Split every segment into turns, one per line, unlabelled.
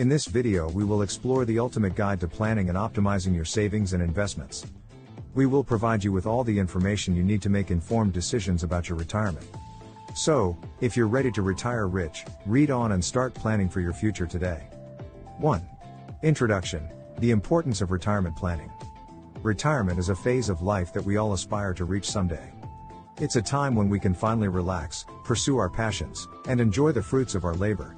In this video we will explore the ultimate guide to planning and optimizing your savings and investments. We will provide you with all the information you need to make informed decisions about your retirement. So, if you're ready to retire rich, read on and start planning for your future today. 1. Introduction: the importance of retirement planning. Retirement is a phase of life that we all aspire to reach someday. It's a time when we can finally relax, pursue our passions, and enjoy the fruits of our labor.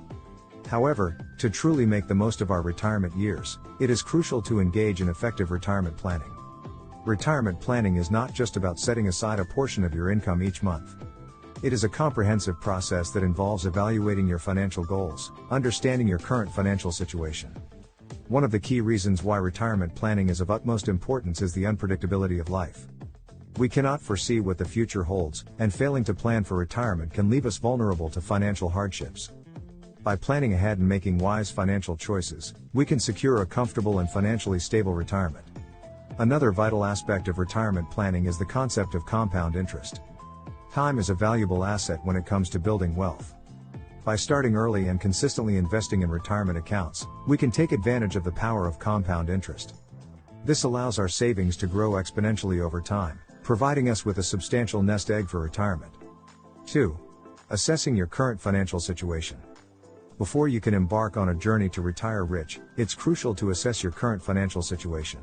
However, to truly make the most of our retirement years, it is crucial to engage in effective retirement planning. Retirement planning is not just about setting aside a portion of your income each month. It is a comprehensive process that involves evaluating your financial goals, understanding your current financial situation. One of the key reasons why retirement planning is of utmost importance is the unpredictability of life. We cannot foresee what the future holds, and failing to plan for retirement can leave us vulnerable to financial hardships. By planning ahead and making wise financial choices, we can secure a comfortable and financially stable retirement. Another vital aspect of retirement planning is the concept of compound interest. Time is a valuable asset when it comes to building wealth. By starting early and consistently investing in retirement accounts, we can take advantage of the power of compound interest. This allows our savings to grow exponentially over time, providing us with a substantial nest egg for retirement. 2. Assessing your current financial situation. Before you can embark on a journey to retire rich, it's crucial to assess your current financial situation.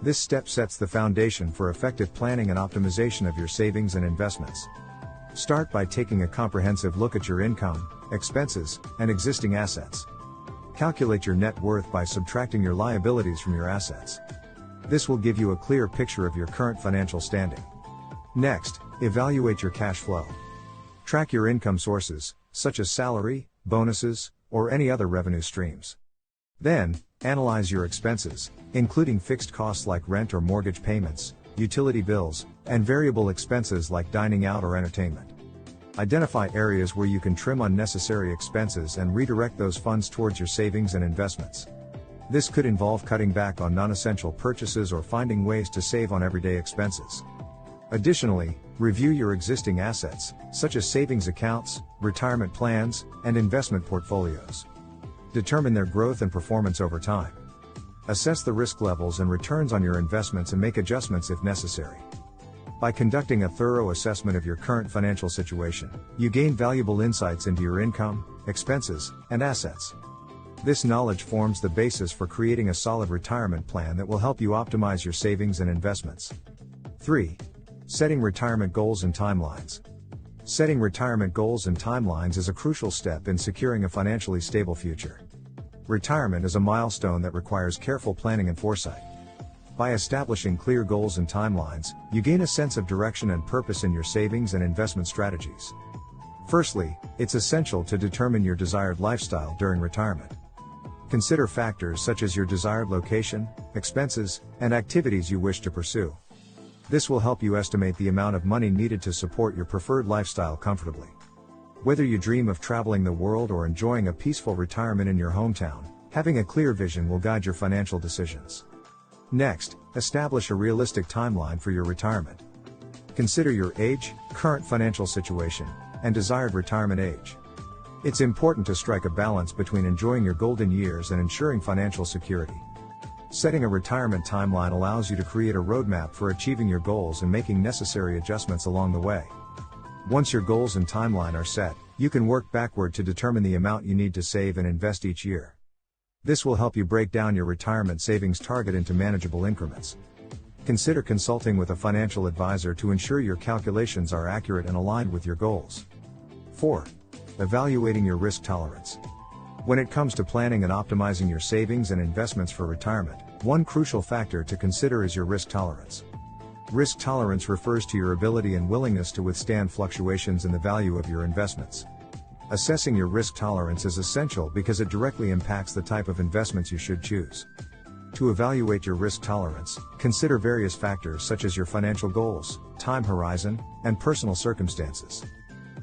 This step sets the foundation for effective planning and optimization of your savings and investments. Start by taking a comprehensive look at your income, expenses, and existing assets. Calculate your net worth by subtracting your liabilities from your assets. This will give you a clear picture of your current financial standing. Next, evaluate your cash flow. Track your income sources, such as salary, bonuses, or any other revenue streams. Then, analyze your expenses, including fixed costs like rent or mortgage payments, utility bills, and variable expenses like dining out or entertainment. Identify areas where you can trim unnecessary expenses and redirect those funds towards your savings and investments. This could involve cutting back on non-essential purchases or finding ways to save on everyday expenses. Additionally, review your existing assets, such as savings accounts, retirement plans, and investment portfolios. Determine their growth and performance over time. Assess the risk levels and returns on your investments and make adjustments if necessary. By conducting a thorough assessment of your current financial situation, you gain valuable insights into your income, expenses, and assets. This knowledge forms the basis for creating a solid retirement plan that will help you optimize your savings and investments. 3. Setting retirement goals and timelines. Setting retirement goals and timelines is a crucial step in securing a financially stable future. Retirement is a milestone that requires careful planning and foresight. By establishing clear goals and timelines, you gain a sense of direction and purpose in your savings and investment strategies. Firstly, it's essential to determine your desired lifestyle during retirement. Consider factors such as your desired location, expenses, and activities you wish to pursue. This will help you estimate the amount of money needed to support your preferred lifestyle comfortably. Whether you dream of traveling the world or enjoying a peaceful retirement in your hometown, having a clear vision will guide your financial decisions. Next, establish a realistic timeline for your retirement. Consider your age, current financial situation, and desired retirement age. It's important to strike a balance between enjoying your golden years and ensuring financial security. Setting a retirement timeline allows you to create a roadmap for achieving your goals and making necessary adjustments along the way. Once your goals and timeline are set, you can work backward to determine the amount you need to save and invest each year. This will help you break down your retirement savings target into manageable increments. Consider consulting with a financial advisor to ensure your calculations are accurate and aligned with your goals. 4. Evaluating your risk tolerance. When it comes to planning and optimizing your savings and investments for retirement, one crucial factor to consider is your risk tolerance. Risk tolerance refers to your ability and willingness to withstand fluctuations in the value of your investments. Assessing your risk tolerance is essential because it directly impacts the type of investments you should choose. To evaluate your risk tolerance, consider various factors such as your financial goals, time horizon, and personal circumstances.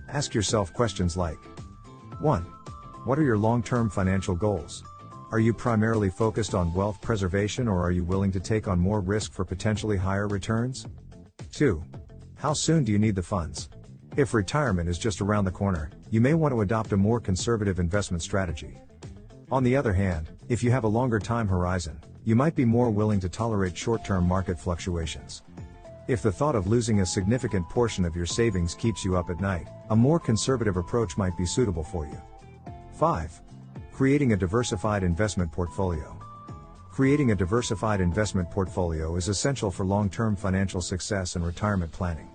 Ask yourself questions like: 1. What are your long-term financial goals? Are you primarily focused on wealth preservation, or are you willing to take on more risk for potentially higher returns? 2. How soon do you need the funds? If retirement is just around the corner, you may want to adopt a more conservative investment strategy. On the other hand, if you have a longer time horizon, you might be more willing to tolerate short-term market fluctuations. If the thought of losing a significant portion of your savings keeps you up at night, a more conservative approach might be suitable for you. 5. Creating a diversified investment portfolio. Creating a diversified investment portfolio is essential for long-term financial success and retirement planning.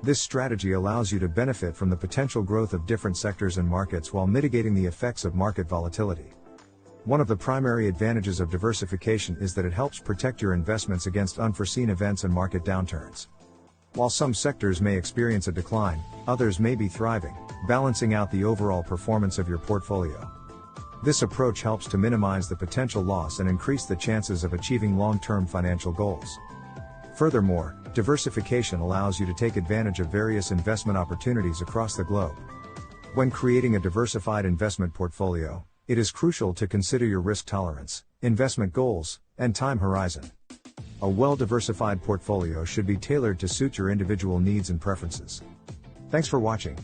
This strategy allows you to benefit from the potential growth of different sectors and markets while mitigating the effects of market volatility. One of the primary advantages of diversification is that it helps protect your investments against unforeseen events and market downturns. While some sectors may experience a decline, others may be thriving, balancing out the overall performance of your portfolio. This approach helps to minimize the potential loss and increase the chances of achieving long-term financial goals. Furthermore, diversification allows you to take advantage of various investment opportunities across the globe. When creating a diversified investment portfolio, it is crucial to consider your risk tolerance, investment goals, and time horizon. A well-diversified portfolio should be tailored to suit your individual needs and preferences. Thanks for watching.